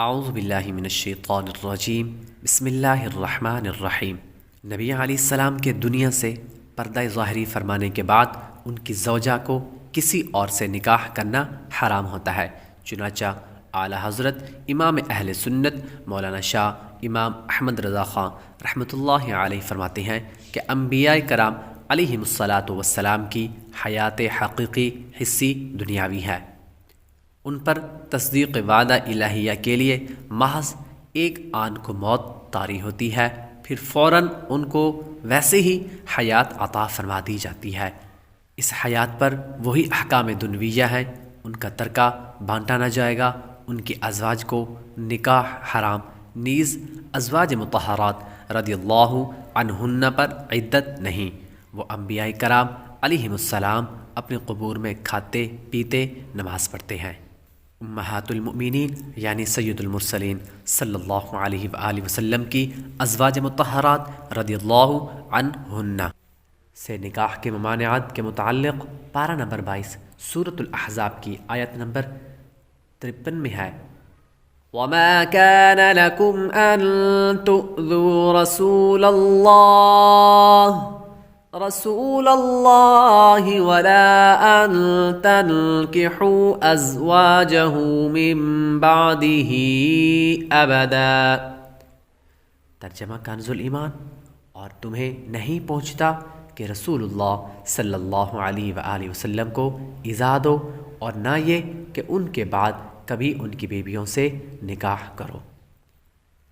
اعوذ باللہ من الشیطان الرجیم بسم اللہ الرحمن الرحیم۔ نبی علیہ السلام کے دنیا سے پردہ ظاہری فرمانے کے بعد ان کی زوجہ کو کسی اور سے نکاح کرنا حرام ہوتا ہے۔ چنانچہ اعلیٰ حضرت امام اہل سنت مولانا شاہ امام احمد رضا خان رحمۃ اللہ علیہ فرماتے ہیں کہ انبیاء کرام علیہم الصلاۃ والسلام کی حیات حقیقی حصی دنیاوی ہے۔ ان پر تصدیق وعدہ الہیہ کے لیے محض ایک آن کو موت طاری ہوتی ہے، پھر فوراً ان کو ویسے ہی حیات عطا فرما دی جاتی ہے۔ اس حیات پر وہی احکام دنویہ ہیں، ان کا ترکہ بانٹا نہ جائے گا، ان کی ازواج کو نکاح حرام، نیز ازواج مطہرات رضی اللہ عنہن پر عدت نہیں۔ وہ انبیاء کرام علیہم السلام اپنے قبور میں کھاتے پیتے نماز پڑھتے ہیں۔ امہات المؤمنین یعنی سید المرسلین صلی اللہ علیہ وآلہ وسلم کی ازواج مطہرات رضی اللہ عنہن سے نکاح کے ممانعات کے متعلق پارہ نمبر 22 سورۃ الاحزاب کی آیت نمبر 53 میں ہے، وَمَا كَانَ لَكُمْ أَن تُؤْذُوا رسول اللہ ولا ان تنکحوا ازواجہ من بعدہ ابدا۔ ترجمہ کنز الایمان، اور تمہیں نہیں پہنچتا کہ رسول اللہ صلی اللہ علیہ وآلہ وسلم کو ایذا دو، اور نہ یہ کہ ان کے بعد کبھی ان کی بیویوں سے نکاح کرو۔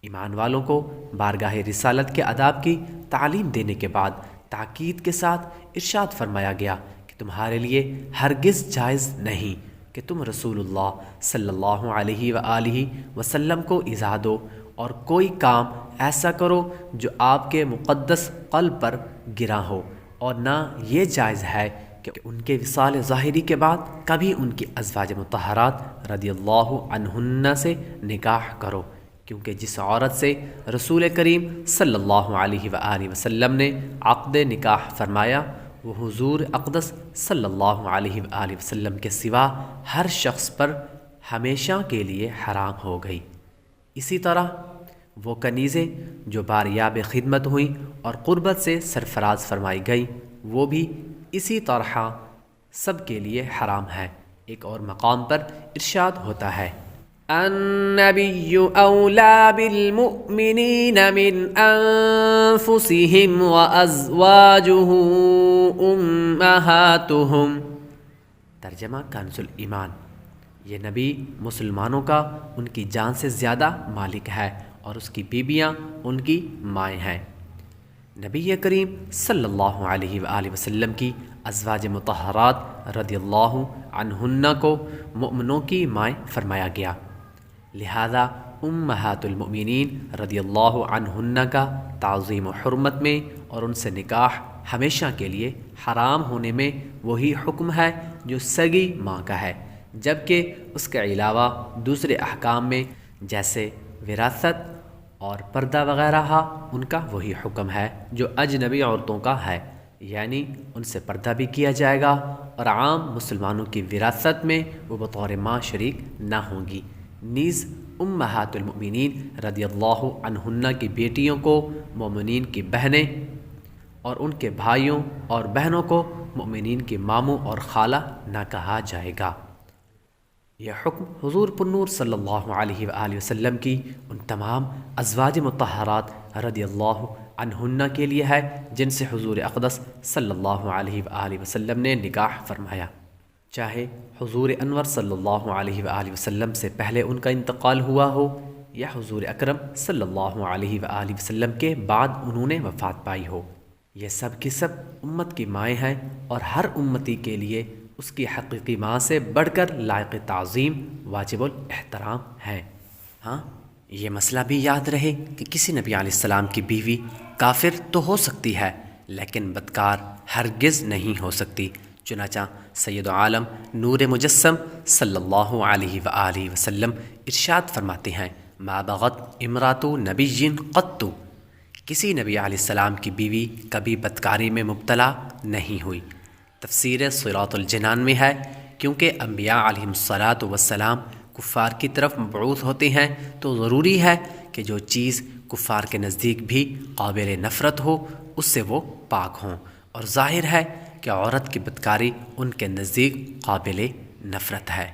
ایمان والوں کو بارگاہ رسالت کے آداب کی تعلیم دینے کے بعد تاکید کے ساتھ ارشاد فرمایا گیا کہ تمہارے لیے ہرگز جائز نہیں کہ تم رسول اللہ صلی اللہ علیہ وآلہ وسلم کو ایذا دو، اور کوئی کام ایسا کرو جو آپ کے مقدس قلب پر گرا ہو، اور نہ یہ جائز ہے کہ ان کے وصال ظاہری کے بعد کبھی ان کی ازواج مطہرات رضی اللہ عنہن سے نکاح کرو، کیونکہ جس عورت سے رسول کریم صلی اللہ علیہ وآلہ وسلم نے عقد نکاح فرمایا وہ حضور اقدس صلی اللہ علیہ وآلہ وسلم کے سوا ہر شخص پر ہمیشہ کے لیے حرام ہو گئی۔ اسی طرح وہ کنیزیں جو باریاب خدمت ہوئیں اور قربت سے سرفراز فرمائی گئیں وہ بھی اسی طرح سب کے لیے حرام ہے۔ ایک اور مقام پر ارشاد ہوتا ہے، النبی اولی بالمؤمنین من انفسهم وازواجہ امہاتہم۔ ترجمہ کنز الایمان، یہ نبی مسلمانوں کا ان کی جان سے زیادہ مالک ہے اور اس کی بیویاں ان کی مائیں ہیں۔ نبی کریم صلی اللہ علیہ وآلہ وسلم کی ازواج مطہرات رضی اللہ عنہن کو مؤمنوں کی مائیں فرمایا گیا، لہذا امہات المؤمنین رضی اللہ عنہن کا تعظیم و حرمت میں اور ان سے نکاح ہمیشہ کے لیے حرام ہونے میں وہی حکم ہے جو سگی ماں کا ہے، جبکہ اس کے علاوہ دوسرے احکام میں جیسے وراثت اور پردہ وغیرہ ان کا وہی حکم ہے جو اجنبی عورتوں کا ہے، یعنی ان سے پردہ بھی کیا جائے گا، اور عام مسلمانوں کی وراثت میں وہ بطور ماں شریک نہ ہوں گی۔ نیز امہات المؤمنین رضی اللہ عنہن کی بیٹیوں کو مومنین کی بہنیں اور ان کے بھائیوں اور بہنوں کو مومنین کی ماموں اور خالہ نہ کہا جائے گا۔ یہ حکم حضور پرنور صلی اللہ علیہ وآلہ وسلم کی ان تمام ازواج مطہرات رضی اللہ عنہن کے لیے ہے جن سے حضور اقدس صلی اللہ علیہ وآلہ وسلم نے نکاح فرمایا، چاہے حضور انور صلی اللہ علیہ وآلہ وسلم سے پہلے ان کا انتقال ہوا ہو یا حضور اکرم صلی اللہ علیہ وآلہ وسلم کے بعد انہوں نے وفات پائی ہو۔ یہ سب کی سب امت کی مائیں ہیں اور ہر امتی کے لیے اس کی حقیقی ماں سے بڑھ کر لائق تعظیم واجب الاحترام ہے۔ ہاں، یہ مسئلہ بھی یاد رہے کہ کسی نبی علیہ السلام کی بیوی کافر تو ہو سکتی ہے لیکن بدکار ہرگز نہیں ہو سکتی۔ چنانچہ سید عالم نور مجسم صلی اللہ علیہ وآلہ وسلم ارشاد فرماتے ہیں، ما بغت امرات نبی قط، کسی نبی علیہ السلام کی بیوی کبھی بدکاری میں مبتلا نہیں ہوئی۔ تفسیر صراط الجنان میں ہے، کیونکہ انبیاء علیہم الصلاۃ والسلام کفار کی طرف مبعوث ہوتی ہیں تو ضروری ہے کہ جو چیز کفار کے نزدیک بھی قابل نفرت ہو اس سے وہ پاک ہوں، اور ظاہر ہے کہ عورت کی بدکاری ان کے نزدیک قابل نفرت ہے۔